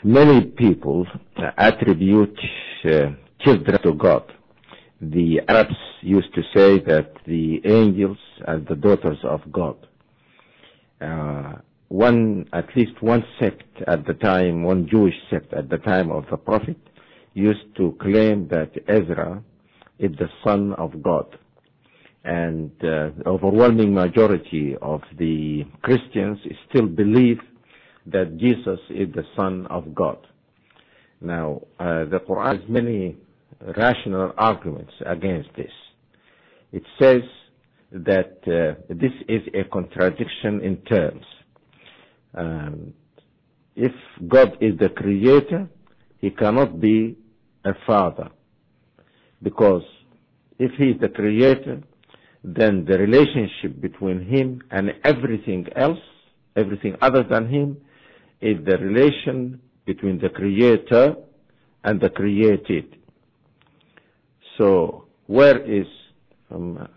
Many people attribute children to God. The Arabs used to say that the angels are the daughters of God. At least one sect at the time, one Jewish sect at the time of the Prophet, used to claim that Ezra is the son of God. And the overwhelming majority of the Christians still believe that Jesus is the Son of God. Now, the Quran has many rational arguments against this. It says that this is a contradiction in terms. If God is the creator, he cannot be a father, because if he is the creator, then the relationship between him and everything else, everything other than him, is the relation between the creator and the created. So where is,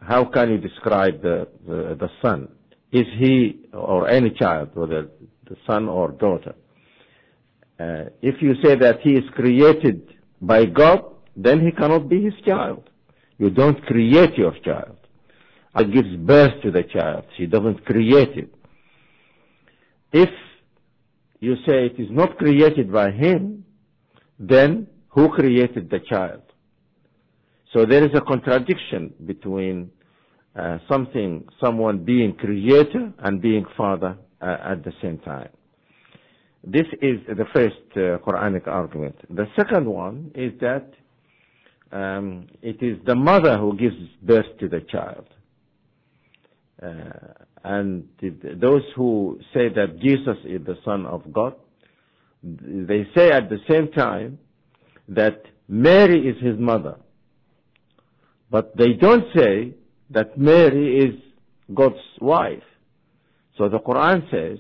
how can you describe the son? Is he, or any child, whether the son or daughter? If you say that he is created by God, then he cannot be his child. You don't create your child. God gives birth to the child. He doesn't create it. If you say it is not created by him, then who created the child? So there is a contradiction between someone being creator and being father at the same time. This is the first Quranic argument. The second one is that it is the mother who gives birth to the child. And those who say that Jesus is the Son of God, they say at the same time that Mary is his mother. But they don't say that Mary is God's wife. So the Quran says,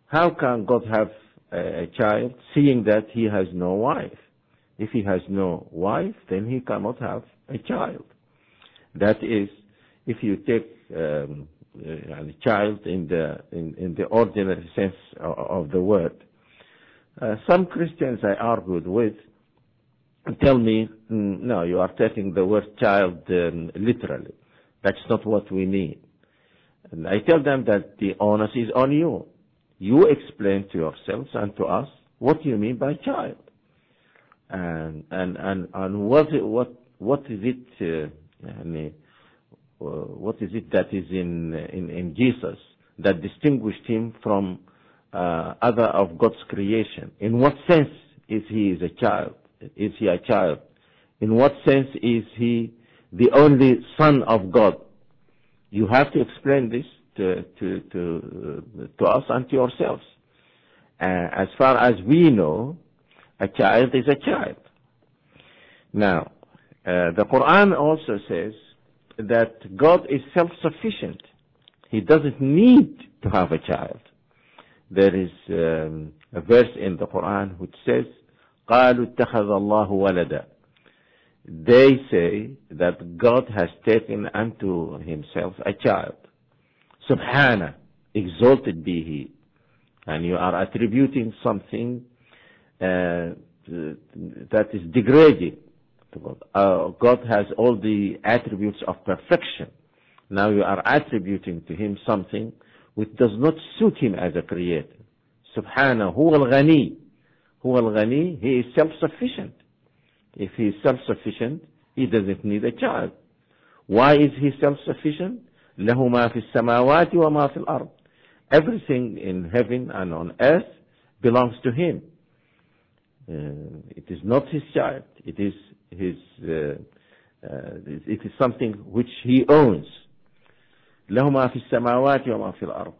how can God have a child seeing that he has no wife? If he has no wife, then he cannot have a child. That is, if you take a child in the ordinary sense of the word. Some Christians I argued with tell me, no, you are taking the word child literally. That's not what we need. And I tell them that the onus is on you. You explain to yourselves and to us what you mean by child. And what is it? What is it that is in Jesus that distinguished him from other of God's creation? In what sense is he a child? Is he a child? In what sense is he the only Son of God? You have to explain this to us and to yourselves. As far as we know, a child is a child. Now, the Quran also says that God is self-sufficient. He doesn't need to have a child. There is a verse in the Quran which says, قَالُوا اتَّخَذَ اللَّهُ وَلَدًا. They say that God has taken unto himself a child. Subhana, exalted be he. And you are attributing something that is degrading to God. God has all the attributes of perfection. Now you are attributing to him something which does not suit him as a creator. Subhana, huwa al-ghani. Huwa al-ghani, he is self-sufficient. If he is self-sufficient, he doesn't need a child. Why is he self-sufficient? لَهُ مَا فِي السَّمَاوَاتِ وَمَا فِي الْأَرْضِ. Everything in heaven and on earth belongs to him. It is not his child. It is his. It is something which he owns. لَهُ مَا فِي السَّمَاوَاتِ وَمَا فِي الْأَرْضِ.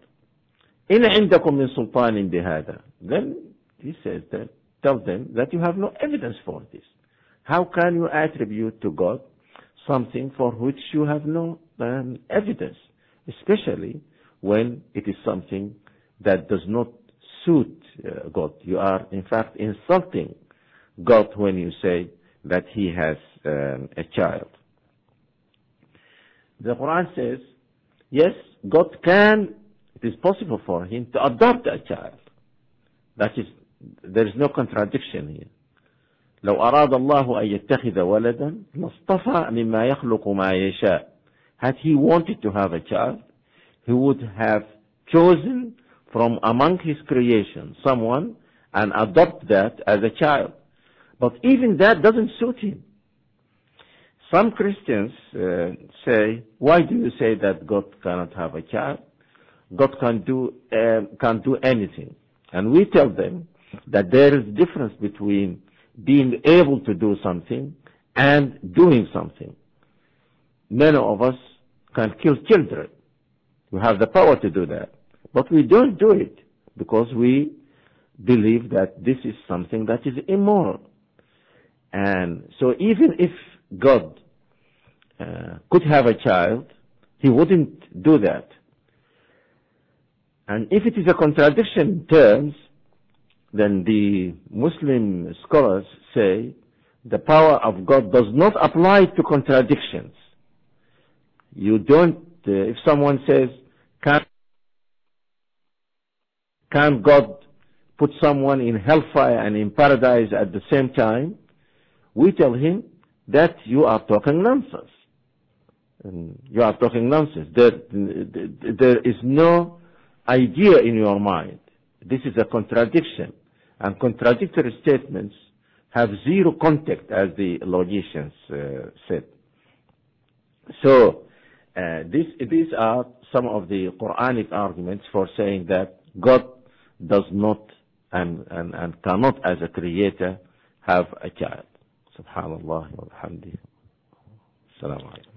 إِنْ عِنْدَكُمْ مِنْ سُلْطَانٍ بِهَذَا. Then he says that, tell them that you have no evidence for this. How can you attribute to God something for which you have no evidence, especially when it is something that does not suit God? You are, in fact, insulting God when you say that he has a child. The Quran says, yes, God can, it is possible for him to adopt a child. That is there is no contradiction here. لو أراد الله أن يتخذ ولدا لاصطفى مما يخلق ما يشاء. Had he wanted to have a child, he would have chosen from among his creation someone and adopt that as a child. But even that doesn't suit him. Some Christians say, why do you say that God cannot have a child? God can't do anything. And we tell them that there is a difference between being able to do something and doing something. Many of us can kill children. We have the power to do that. But we don't do it because we believe that this is something that is immoral. And so even if God could have a child, he wouldn't do that. And if it is a contradiction in terms, then the Muslim scholars say the power of God does not apply to contradictions. You don't, if someone says, can God put someone in hellfire and in paradise at the same time? We tell him that you are talking nonsense. You are talking nonsense. There is no idea in your mind. This is a contradiction. And contradictory statements have zero contact, as the logicians said. So, these are some of the Quranic arguments for saying that God does not and cannot, as a creator, have a child. Subhanallah wa bihamdihi. Assalamu alaikum.